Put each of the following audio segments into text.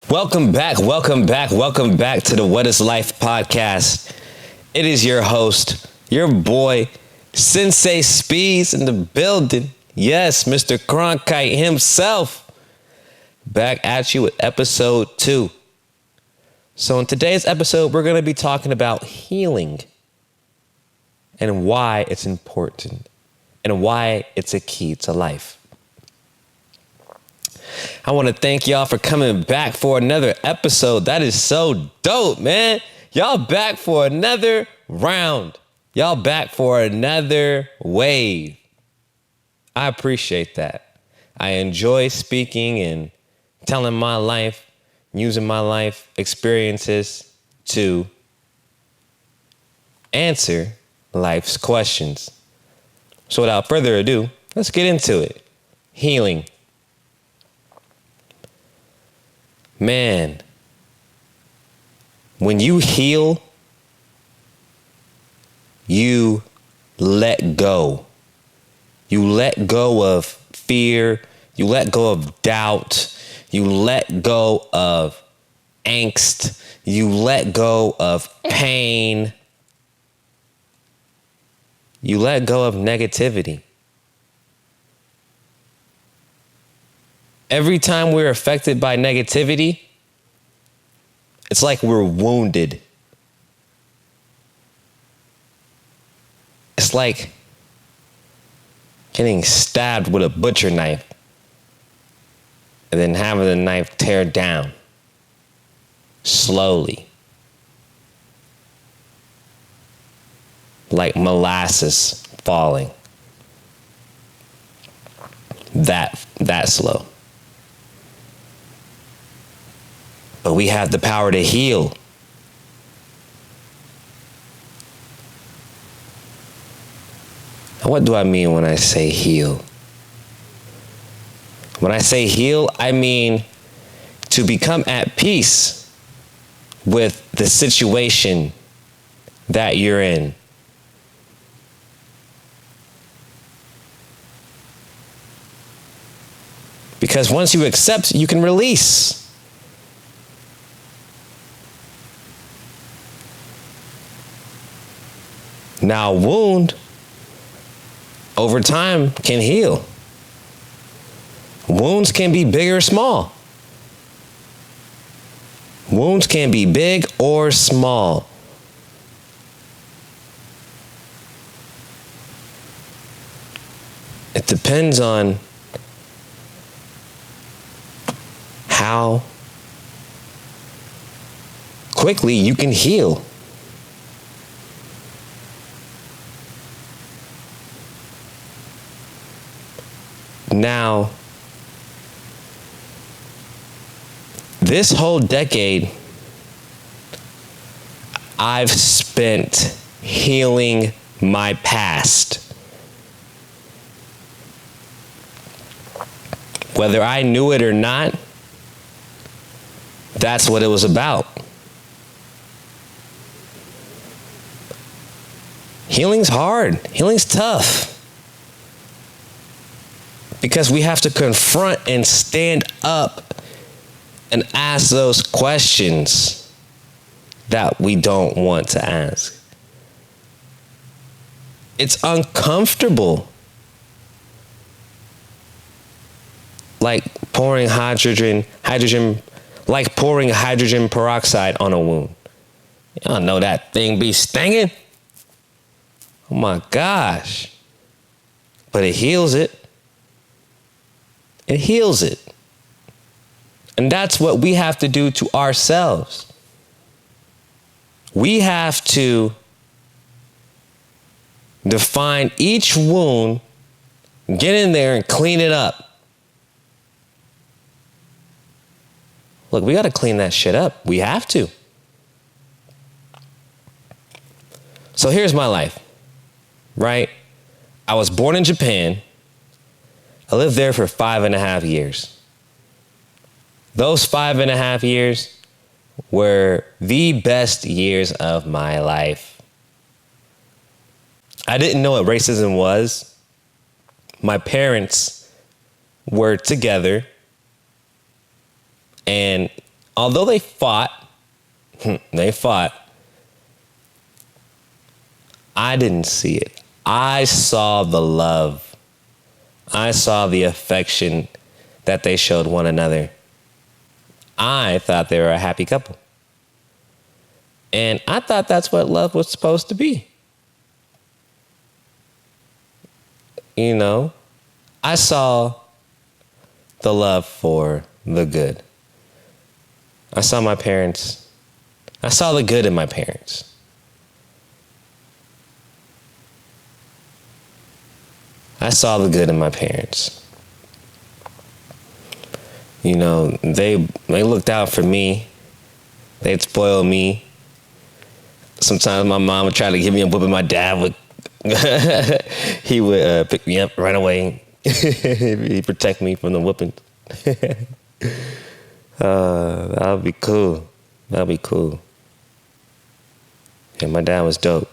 Welcome back to the What is Life podcast. It is your host, your boy, Sensei Speeds in the building. Yes, Mr. Cronkite himself. Back at you with episode 2. So in today's episode, we're going to be talking about healing and why it's important and why it's a key to life. I want to thank y'all for coming back for another episode. That is so dope, man. Y'all back for another round. Y'all back for another wave. I appreciate that. I enjoy speaking and telling my life, using my life experiences to answer life's questions. So without further ado, let's get into it. Healing. Man, when you heal, you let go. You let go of fear. You let go of doubt. You let go of angst. You let go of pain. You let go of negativity. Every time we're affected by negativity, it's like we're wounded. It's like getting stabbed with a butcher knife and then having the knife tear down slowly. Like molasses falling. That slow. But we have the power to heal. Now, what do I mean when I say heal? When I say heal, I mean to become at peace with the situation that you're in. Because once you accept, you can release. Now, a wound over time can heal. Wounds can be big or small. Wounds can be big or small. It depends on how quickly you can heal. Now, this whole decade, I've spent healing my past. Whether I knew it or not, that's what it was about. Healing's hard. Healing's tough. Because we have to confront and stand up and ask those questions that we don't want to ask. It's uncomfortable. Like pouring hydrogen peroxide on a wound. Y'all know that thing be stinging? Oh my gosh. But it heals it. It heals it. And that's what we have to do to ourselves. We have to define each wound, get in there and clean it up. Look, we got to clean that shit up. We have to. So here's my life, right? I was born in Japan. I lived there for 5.5 years. Those 5.5 years were the best years of my life. I didn't know what racism was. My parents were together, and although they fought, I didn't see it. I saw the love. I saw the affection that they showed one another. I thought they were a happy couple. And I thought that's what love was supposed to be. You know, I saw the love for the good. I saw my parents. I saw the good in my parents. I saw the good in my parents. You know, they looked out for me. They'd spoil me. Sometimes my mom would try to give me a whooping. My dad would, he would pick me up right away. He'd protect me from the whooping. That would be cool. That would be cool. And my dad was dope.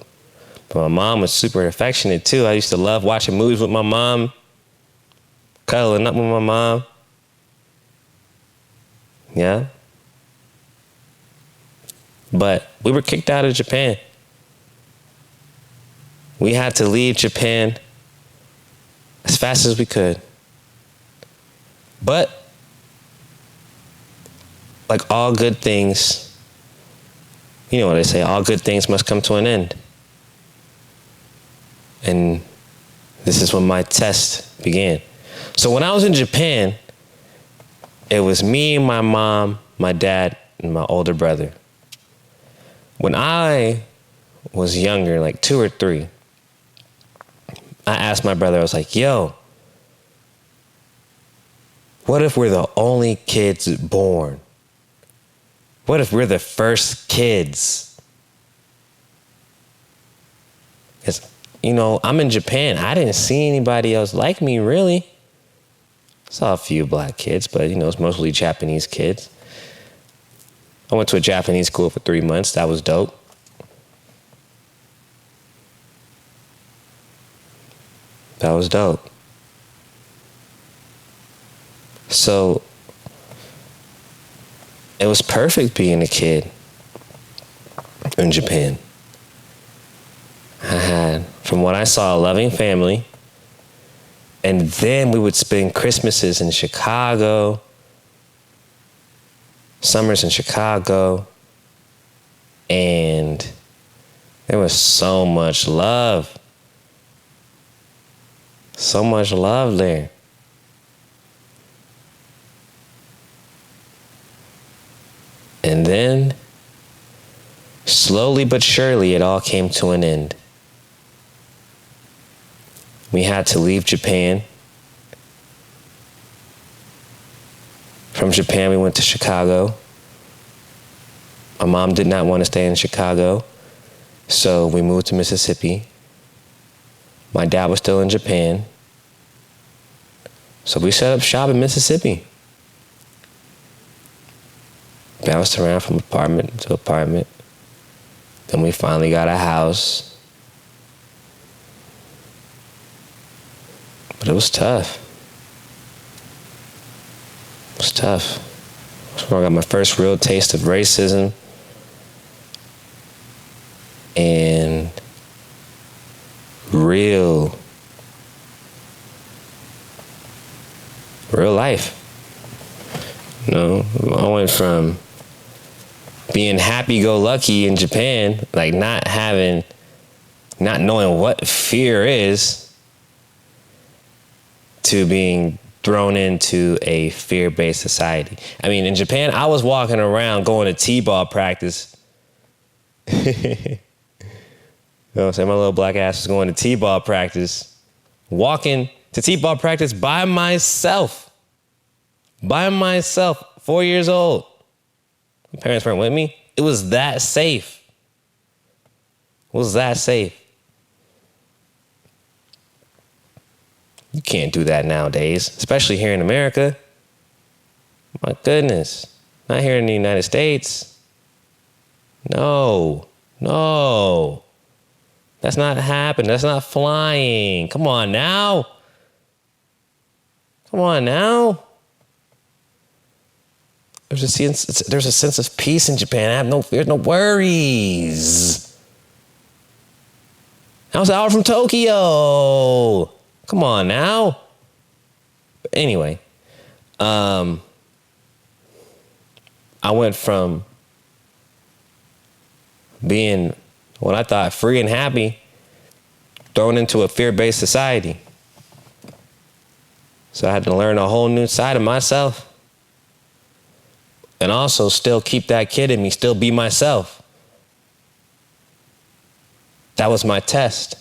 But my mom was super affectionate too. I used to love watching movies with my mom, cuddling up with my mom. Yeah. But we were kicked out of Japan. We had to leave Japan as fast as we could. But like all good things, you know what they say, all good things must come to an end. And this is when my test began. So when I was in Japan, it was me, my mom, my dad, and my older brother. When I was younger, like 2 or 3, I asked my brother, I was like, yo, what if we're the only kids born? What if we're the first kids? Because, you know, I'm in Japan. I didn't see anybody else like me, really. Saw a few black kids, but, you know, it's mostly Japanese kids. I went to a Japanese school for 3 months. That was dope. That was dope. So it was perfect being a kid in Japan. I had, from what I saw, a loving family. And then we would spend Christmases in Chicago, summers in Chicago. And there was so much love. So much love there. And then, slowly but surely, it all came to an end. We had to leave Japan. From Japan, we went to Chicago. My mom did not want to stay in Chicago, so we moved to Mississippi. My dad was still in Japan, so we set up shop in Mississippi. Bounced around from apartment to apartment. Then we finally got a house. But it was tough. It was tough. That's where I got my first real taste of racism. And real life. You know, I went from being happy-go-lucky in Japan, like not knowing what fear is, to being thrown into a fear-based society. I mean, in Japan, I was walking around going to t-ball practice. You know what I'm saying? My little black ass was going to t-ball practice, walking to t-ball practice by myself. By myself, 4 years old. My parents weren't with me. It was that safe. It was that safe. You can't do that nowadays, especially here in America. My goodness. Not here in the United States. No. That's not happening. That's not flying. Come on now. There's a sense of peace in Japan. I have no fears, no worries. I was out from Tokyo. Come on now. But anyway, I went from being what I thought free and happy, thrown into a fear-based society. So I had to learn a whole new side of myself. And also still keep that kid in me, still be myself. That was my test.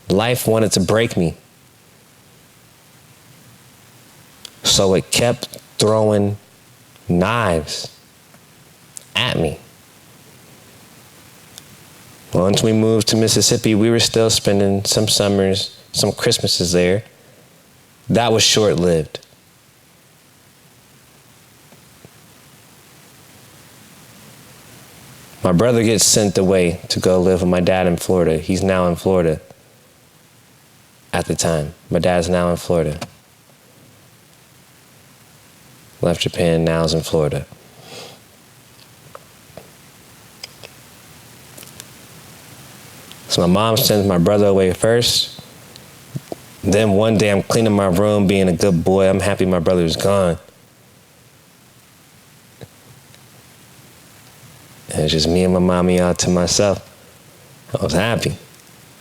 Life wanted to break me. So it kept throwing knives at me. Once we moved to Mississippi, we were still spending some summers, some Christmases there. That was short-lived. My brother gets sent away to go live with my dad in Florida. He's now in Florida at the time. My dad's now in Florida. Left Japan, now is in Florida. So my mom sends my brother away first. Then one day I'm cleaning my room, being a good boy. I'm happy my brother's gone. And it's just me and my mommy out to myself. I was happy.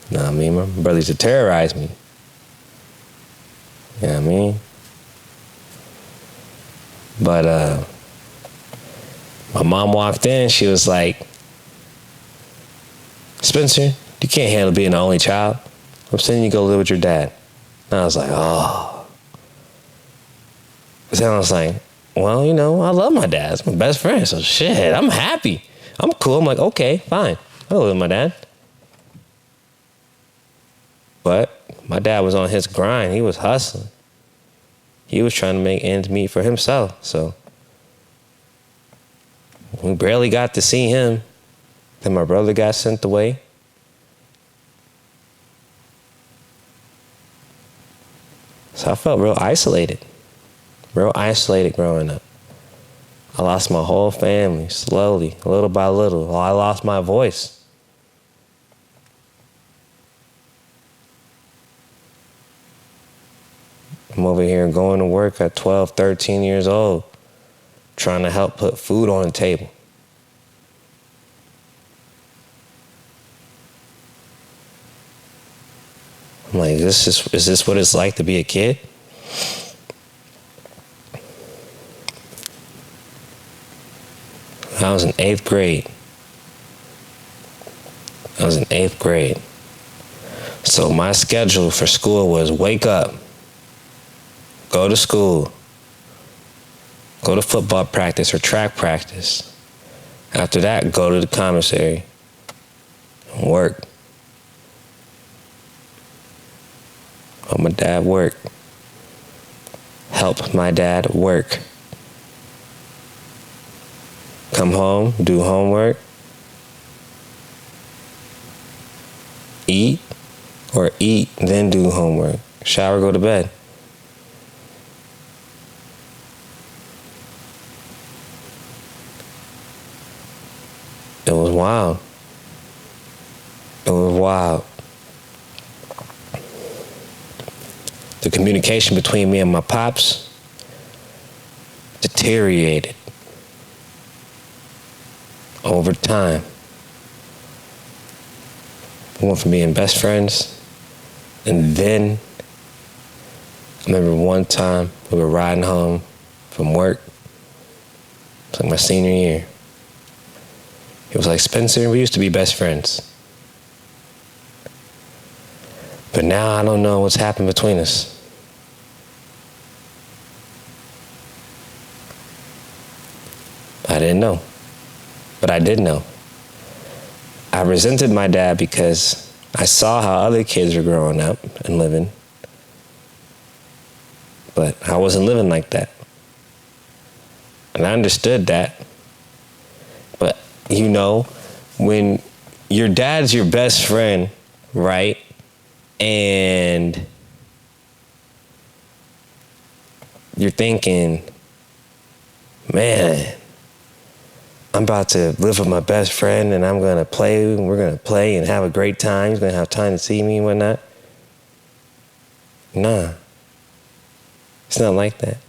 You know what I mean? My brother used to terrorize me. You know what I mean? But my mom walked in, she was like, Spencer, you can't handle being the only child. I'm sending you to go live with your dad. And I was like, oh. But then I was like, well, you know, I love my dad. It's my best friend. So shit, I'm happy. I'm cool. I'm like, okay, fine. I'll live with my dad. But my dad was on his grind. He was hustling. He was trying to make ends meet for himself. So we barely got to see him. Then my brother got sent away. So I felt real isolated growing up. I lost my whole family slowly, little by little. I lost my voice. I'm over here going to work at 12, 13 years old, trying to help put food on the table. I'm like, is this what it's like to be a kid? I was in 8th grade. So my schedule for school was wake up, go to school, go to football practice or track practice. After that, go to the commissary and work. Help my dad work. Help my dad work. Come home, do homework, eat, then do homework. Shower, go to bed. It was wild. The communication between me and my pops deteriorated over time. We went from being best friends, and then I remember one time we were riding home from work. It was like my senior year. He was like, Spencer, we used to be best friends. But now I don't know what's happened between us. I didn't know. But I did know. I resented my dad because I saw how other kids were growing up and living. But I wasn't living like that. And I understood that. But, you know, when your dad's your best friend, right? And you're thinking, man, I'm about to live with my best friend and I'm going to play and we're going to play and have a great time. He's going to have time to see me and whatnot. Nah. It's not like that.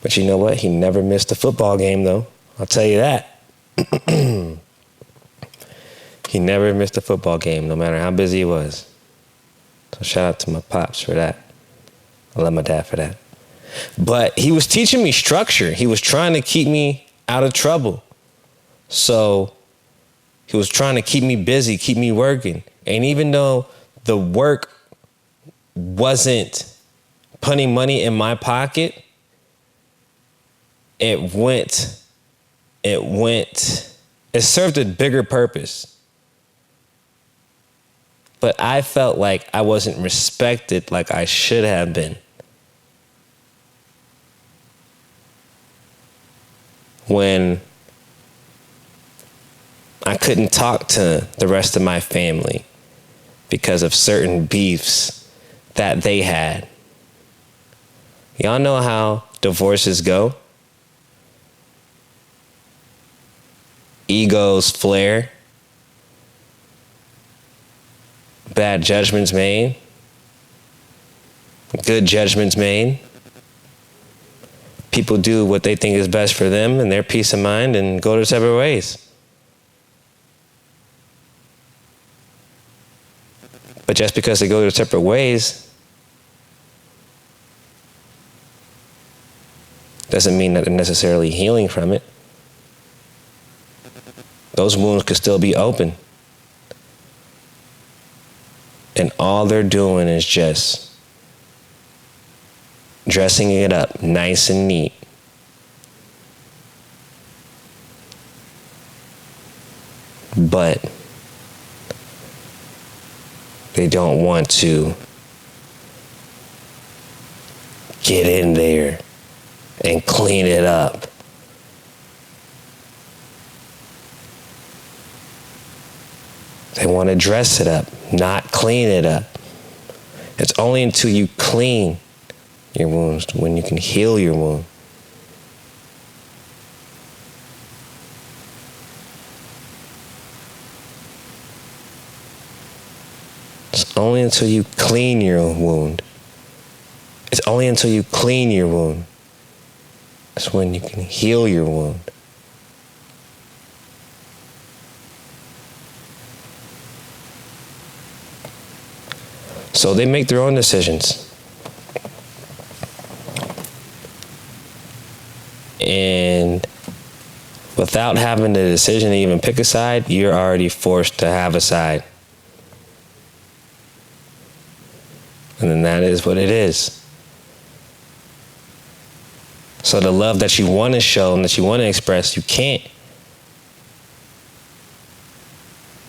But you know what? He never missed a football game, though. I'll tell you that. He never missed a football game, no matter how busy he was. So shout out to my pops for that. I love my dad for that. But he was teaching me structure. He was trying to keep me out of trouble. So he was trying to keep me busy, keep me working. And even though the work wasn't putting money in my pocket, it served a bigger purpose. But I felt like I wasn't respected like I should have been. When I couldn't talk to the rest of my family because of certain beefs that they had. Y'all know how divorces go? Egos flare. Bad judgments made. Good judgments made. People do what they think is best for them and their peace of mind and go their separate ways. But just because they go their separate ways doesn't mean that they're necessarily healing from it. Those wounds could still be open. And all they're doing is just dressing it up nice and neat. But they don't want to get in there and clean it up. They want to dress it up, not clean it up. It's only until you clean your wounds when you can heal your wound. It's only until you clean your wound. It's only until you clean your wound. That's when you can heal your wound. So they make their own decisions. And without having the decision to even pick a side, you're already forced to have a side. And then that is what it is. So the love that you want to show and that you want to express, you can't.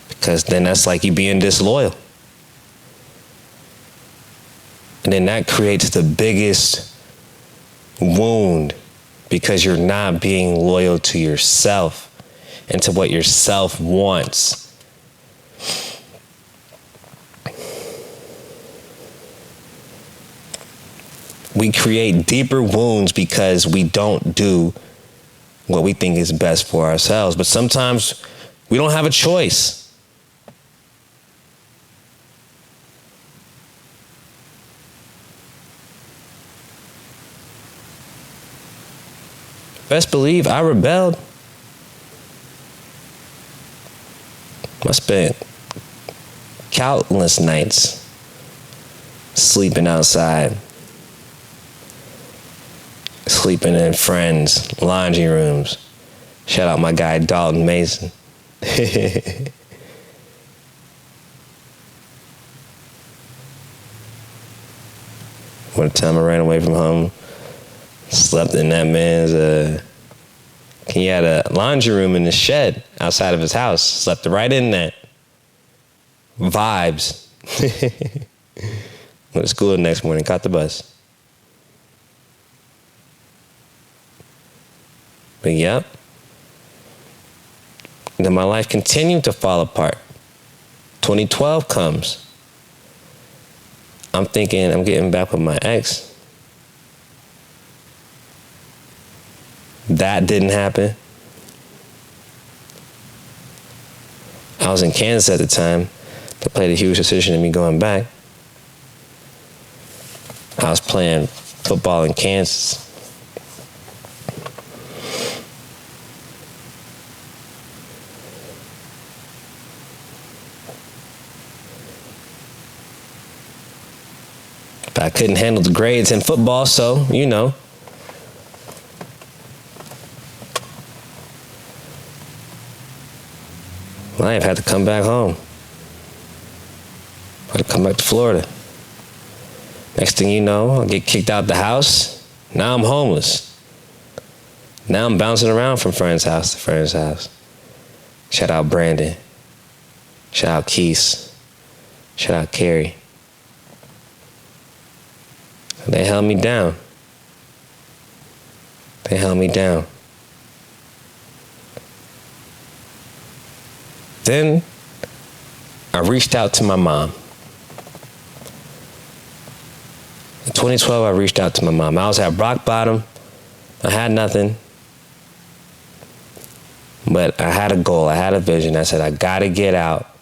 Because then that's like you being disloyal. And then that creates the biggest wound because you're not being loyal to yourself and to what yourself wants. We create deeper wounds because we don't do what we think is best for ourselves. But sometimes we don't have a choice. Best believe I rebelled. I spent countless nights sleeping outside, sleeping in friends' laundry rooms. Shout out my guy Dalton Mason. One time I ran away from home, slept in that man's, he had a laundry room in the shed outside of his house. Slept right in that. Vibes. Went to school the next morning, caught the bus. But yep. Then my life continued to fall apart. 2012 comes. I'm thinking I'm getting back with my ex. That didn't happen. I was in Kansas at the time. That played a huge decision in me going back. I was playing football in Kansas. But I couldn't handle the grades in football, so, you know. Life had to come back home. I had to come back to Florida. Next thing you know, I get kicked out the house. Now I'm homeless. Now I'm bouncing around from friend's house to friend's house. Shout out Brandon. Shout out Keese. Shout out Carrie. They held me down. They held me down. Then I reached out to my mom. In 2012, I reached out to my mom. I was at rock bottom. I had nothing. But I had a goal. I had a vision. I said, I gotta get out.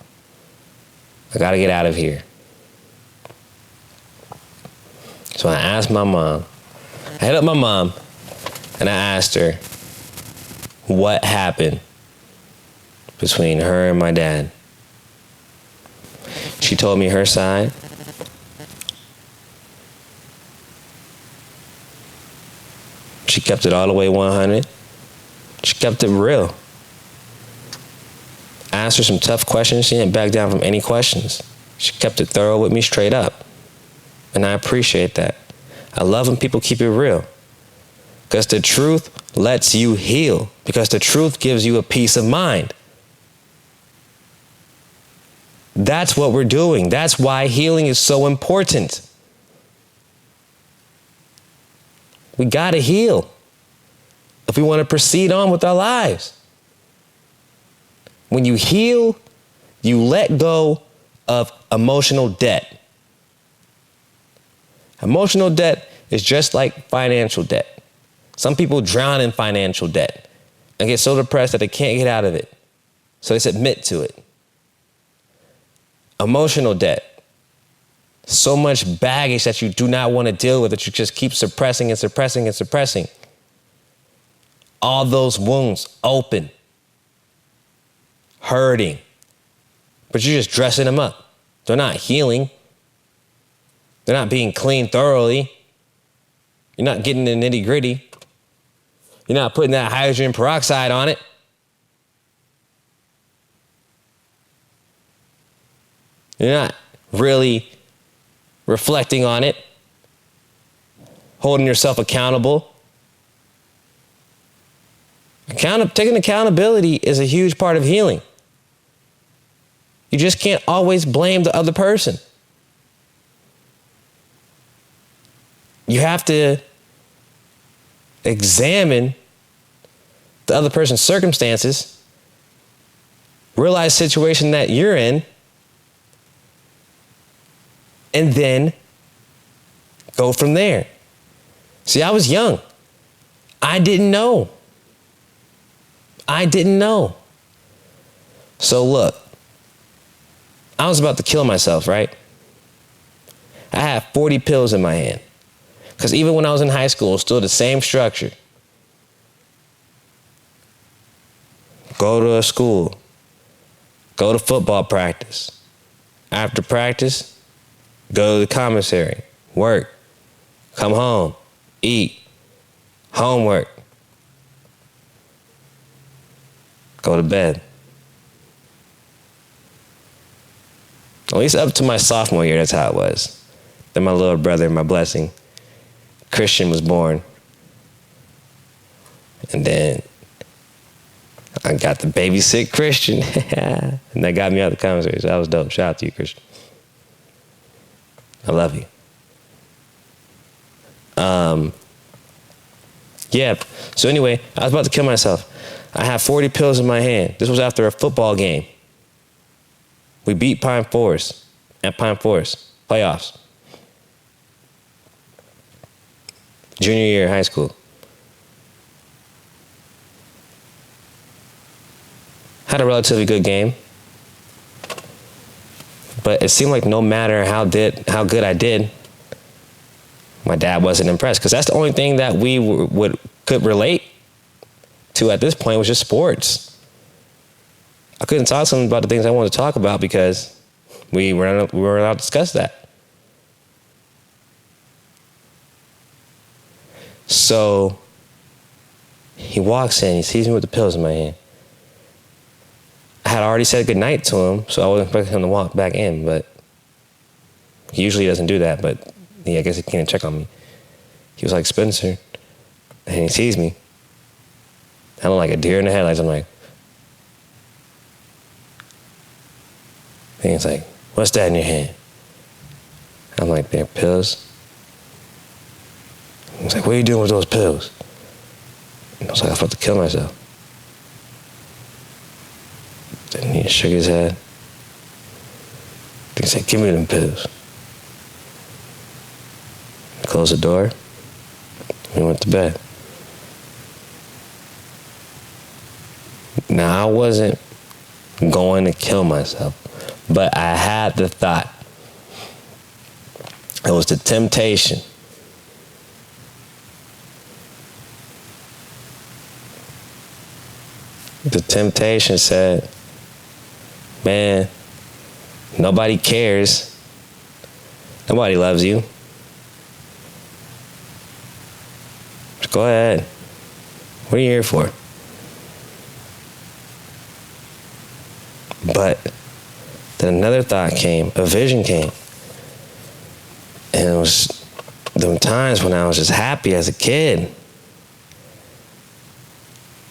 I gotta get out of here. So I asked my mom. I hit up my mom and I asked her what happened between her and my dad. She told me her side. She kept it all the way 100. She kept it real. I asked her some tough questions. She didn't back down from any questions. She kept it thorough with me, straight up. And I appreciate that. I love when people keep it real. Because the truth lets you heal. Because the truth gives you a peace of mind. That's what we're doing. That's why healing is so important. We gotta heal if we want to proceed on with our lives. When you heal, you let go of emotional debt. Emotional debt is just like financial debt. Some people drown in financial debt and get so depressed that they can't get out of it. So they submit to it. Emotional debt. So much baggage that you do not want to deal with that you just keep suppressing and suppressing and suppressing. All those wounds open, hurting, but you're just dressing them up. They're not healing. They're not being cleaned thoroughly. You're not getting the nitty gritty. You're not putting that hydrogen peroxide on it. You're not really reflecting on it, holding yourself accountable. Taking accountability is a huge part of healing. You just can't always blame the other person. You have to examine the other person's circumstances, realize the situation that you're in, and then go from there. See, I was young. I didn't know. So look, I was about to kill myself, right? I had 40 pills in my hand. Because even when I was in high school, it was still the same structure. Go to a school. Go to football practice. After practice, go to the commissary. Work. Come home. Eat. Homework. Go to bed. At least up to my sophomore year, that's how it was. Then my little brother, my blessing, Christian, was born. And then I got the baby sick Christian. And that got me out of the commissary. So that was dope. Shout out to you, Christian. I love you. Yeah. So anyway, I was about to kill myself. I had 40 pills in my hand. This was after a football game. We beat Pine Forest at Pine Forest. Playoffs. Junior year of high school. had a relatively good game. But it seemed like no matter how good I did, my dad wasn't impressed. Because that's the only thing that we could relate to at this point was just sports. I couldn't talk to him about the things I wanted to talk about because we weren't allowed to discuss that. So he walks in, he sees me with the pills in my hand. I had already said goodnight to him, so I wasn't expecting him to walk back in, but he usually doesn't do that, but I guess he came to check on me. He was like, Spencer, and he sees me. I look like a deer in the headlights. I'm like, and he's like, what's that in your hand? I'm like, they're pills. He's like, what are you doing with those pills? And I was like, I'm about to kill myself. Then he shook his head. He said, give me them pills. Closed the door. We went to bed. Now, I wasn't going to kill myself, but I had the thought. It was the temptation. The temptation said, man, nobody cares. Nobody loves you. Just go ahead. What are you here for? But then another thought came, a vision came. And it was them times when I was just happy as a kid.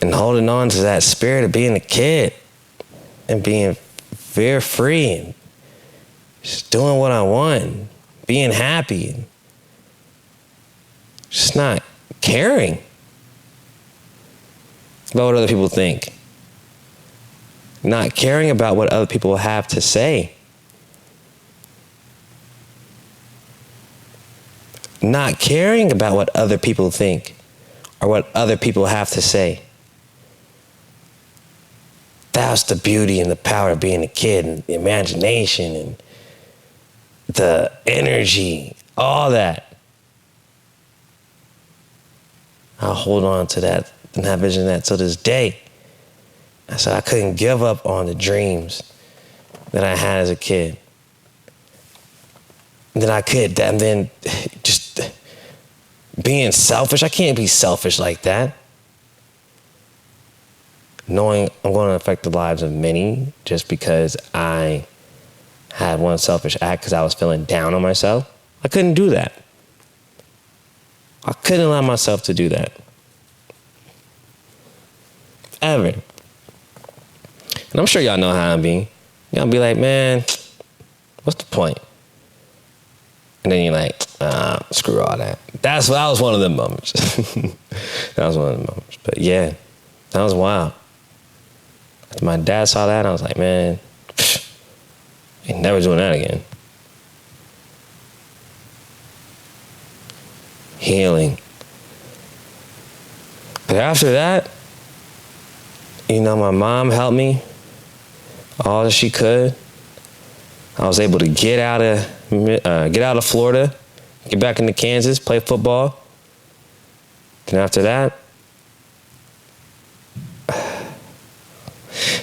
And holding on to that spirit of being a kid. And being very free. And just doing what I want. Being happy. And just not caring about what other people think. Not caring about what other people have to say. Not caring about what other people think or what other people have to say. That's the beauty and the power of being a kid, and the imagination and the energy, all that. I'll hold on to that and have vision of that till this day. I said I couldn't give up on the dreams that I had as a kid. Then I could, and then just being selfish. I can't be selfish like that. Knowing I'm going to affect the lives of many just because I had one selfish act because I was feeling down on myself. I couldn't do that. I couldn't allow myself to do that. Ever. And I'm sure y'all know how I'm being. Y'all be like, man, what's the point? And then you're like, screw all that. That was one of the moments. That was one of the moments. But yeah, that was wild. My dad saw that, and I was like, man, ain't never doing that again. Healing. But after that, my mom helped me all that she could. I was able to get out of Florida, get back into Kansas, play football. Then after that,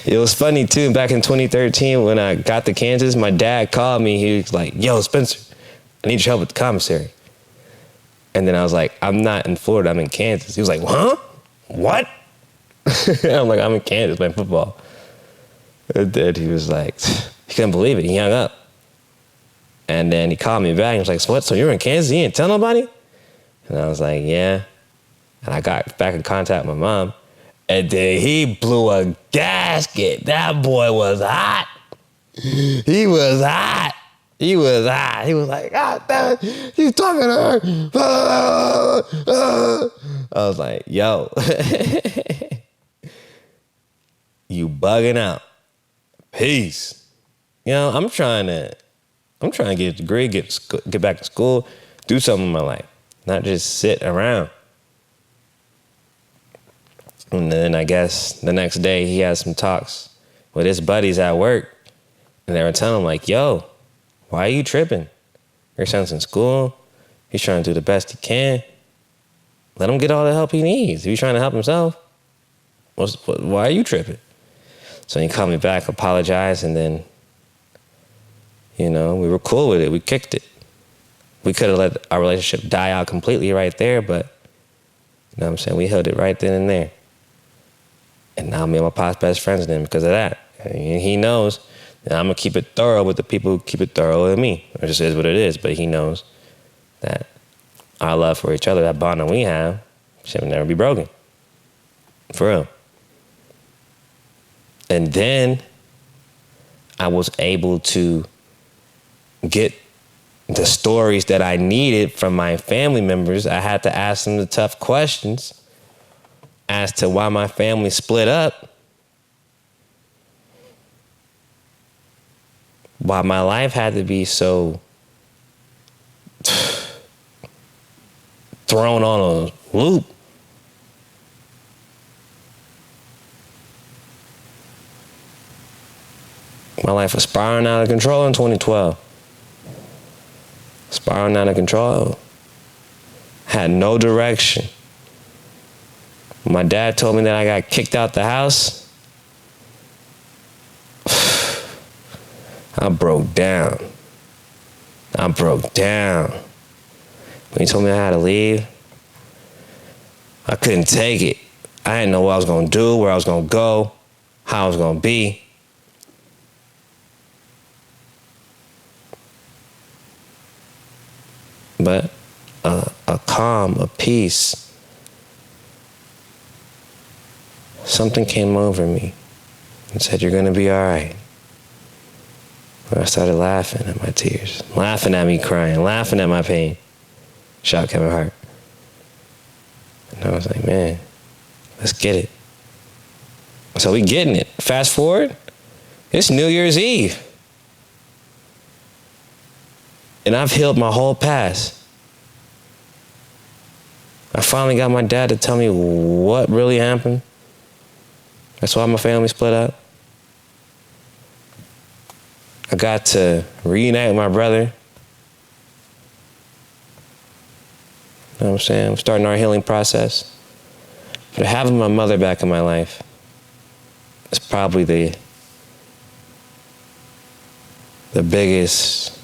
it was funny too. Back in 2013, when I got to Kansas, my dad called me. He was like, "Yo, Spencer, I need your help with the commissary." And then I was like, "I'm not in Florida. I'm in Kansas." He was like, "Huh? What?" I'm like, "I'm in Kansas playing football." And then he was like, he couldn't believe it. He hung up. And then he called me back and was like, "What? So you're in Kansas? You didn't tell nobody?" And I was like, "Yeah." And I got back in contact with my mom. And then he blew a gasket. That boy was hot. He was hot. He was hot. He was like, "God damn it, he's talking to her." I was like, yo, you bugging out. Peace. I'm trying to get a degree, get back to school, do something in my life, not just sit around. And then I guess the next day he had some talks with his buddies at work, and they were telling him like, yo, why are you tripping? Your son's in school. He's trying to do the best he can. Let him get all the help he needs. If he's trying to help himself, why are you tripping? So he called me back, apologized, and then, we were cool with it. We kicked it. We could have let our relationship die out completely right there, but, you know what I'm saying, we held it right then and there. And now me and my pop's best friends then because of that. And he knows that I'm going to keep it thorough with the people who keep it thorough with me. It just is what it is, but he knows that our love for each other, that bond that we have, should never be broken. For real. And then I was able to get the stories that I needed from my family members. I had to ask them the tough questions as to why my family split up, why my life had to be so thrown on a loop. My life was spiraling out of control in 2012. Spiraling out of control. Had no direction. My dad told me that I got kicked out the house. I broke down. When he told me I had to leave, I couldn't take it. I didn't know what I was going to do, where I was going to go, how I was going to be. But a calm, a peace, something came over me and said, you're going to be all right. And I started laughing at my tears, laughing at me crying, laughing at my pain. Shout Kevin Hart. And I was like, man, let's get it. So we getting it. Fast forward, it's New Year's Eve. And I've healed my whole past. I finally got my dad to tell me what really happened. That's why my family split up. I got to reunite with my brother. You know what I'm saying? We're starting our healing process. But having my mother back in my life is probably the biggest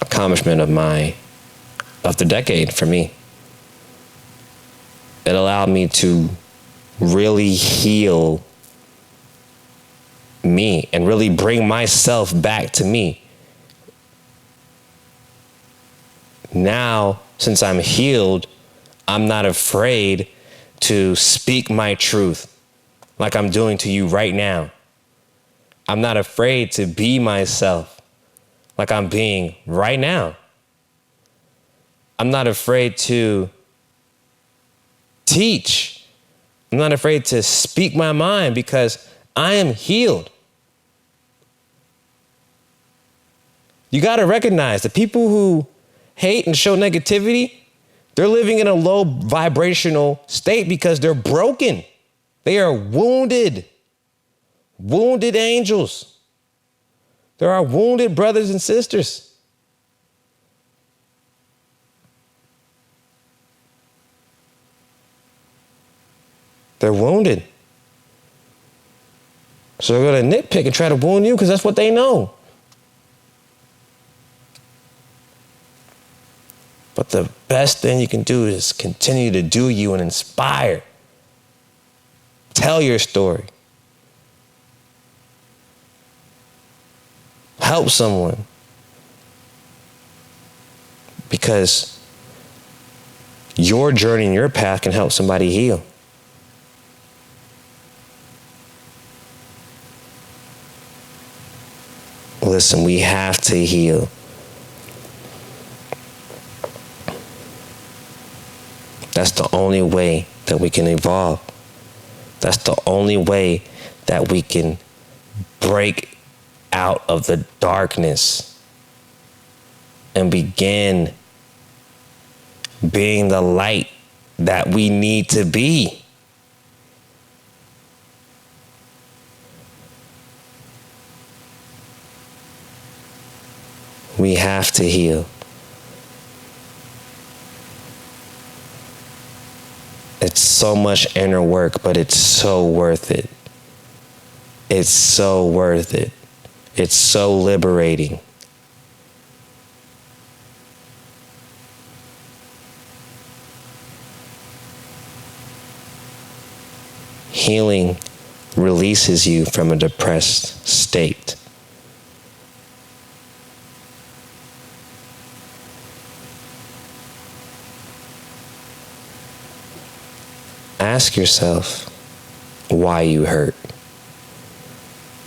accomplishment of the decade for me. It allowed me to really heal me and really bring myself back to me. Now, since I'm healed, I'm not afraid to speak my truth like I'm doing to you right now. I'm not afraid to be myself like I'm being right now. I'm not afraid to teach. I'm not afraid to speak my mind because I am healed. You got to recognize the people who hate and show negativity, they're living in a low vibrational state because they're broken. They are wounded angels. There are wounded brothers and sisters. They're wounded. So they're going to nitpick and try to wound you because that's what they know. But the best thing you can do is continue to do you and inspire. Tell your story. Help someone. Because your journey and your path can help somebody heal. Listen, we have to heal. That's the only way that we can evolve. That's the only way that we can break out of the darkness and begin being the light that we need to be. We have to heal. It's so much inner work, but it's so worth it. It's so worth it. It's so liberating. Healing releases you from a depressed state. Ask yourself why you hurt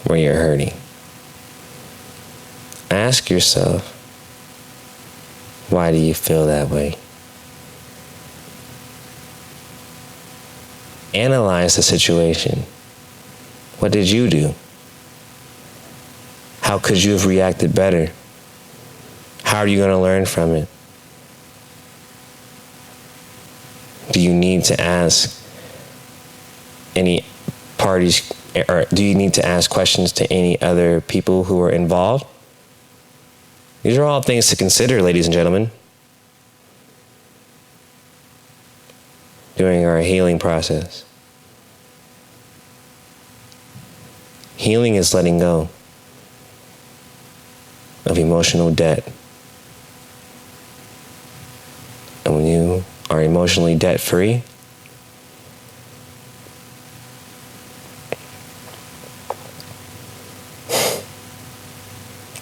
when you're hurting. Ask yourself, why do you feel that way? Analyze the situation. What did you do? How could you have reacted better? How are you going to learn from it? Do you need to ask any parties, or do you need to ask questions to any other people who are involved? These are all things to consider, ladies and gentlemen, during our healing process. Healing is letting go of emotional debt. And when you are emotionally debt-free,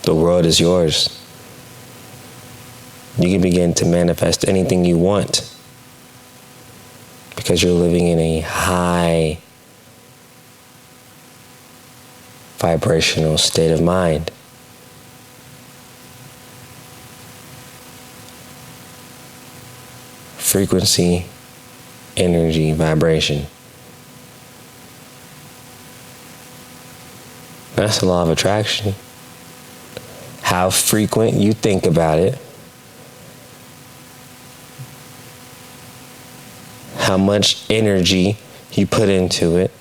the world is yours. You can begin to manifest anything you want because you're living in a high vibrational state of mind. Frequency, energy, vibration. That's the law of attraction. How frequent you think about it, how much energy you put into it,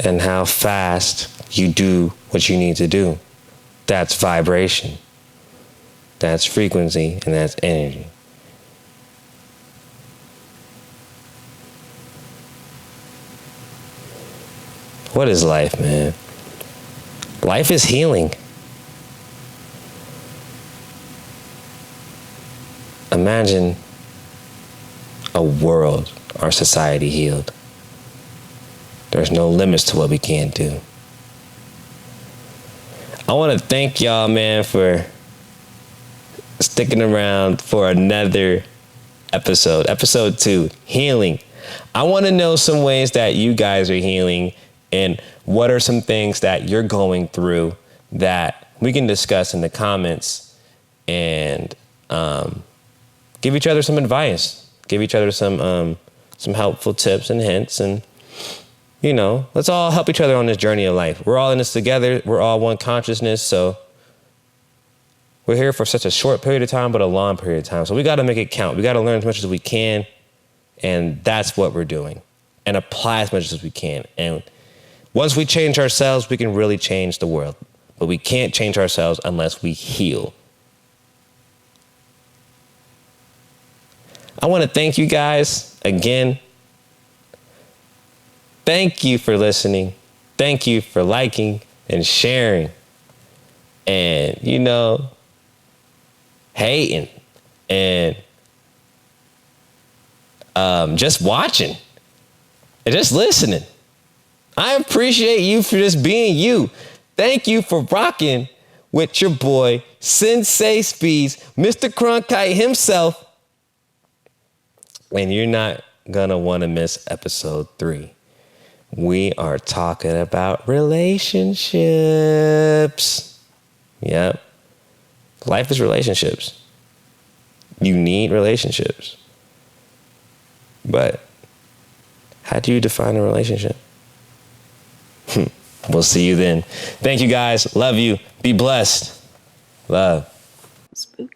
and how fast you do what you need to do. That's vibration. That's frequency, and that's energy. What is life, man? Life is healing. Imagine a world, our society healed. There's no limits to what we can't do. I want to thank y'all, man, for sticking around for another episode. Episode 2, healing. I want to know some ways that you guys are healing, and what are some things that you're going through that we can discuss in the comments, and give each other some advice, give each other some helpful tips and hints, and let's all help each other on this journey of life. We're all in this together. We're all one consciousness. So we're here for such a short period of time, but a long period of time. So we got to make it count. We got to learn as much as we can. And that's what we're doing, and apply as much as we can. And once we change ourselves, we can really change the world. But we can't change ourselves unless we heal. I want to thank you guys again. Thank you for listening. Thank you for liking and sharing. And, hating. And just watching. And just listening. I appreciate you for just being you. Thank you for rocking with your boy, Sensei Speeds, Mr. Cronkite himself. And you're not going to want to miss episode 3. We are talking about relationships. Yep. Life is relationships. You need relationships. But how do you define a relationship? We'll see you then. Thank you guys. Love you. Be blessed. Love. Spooky.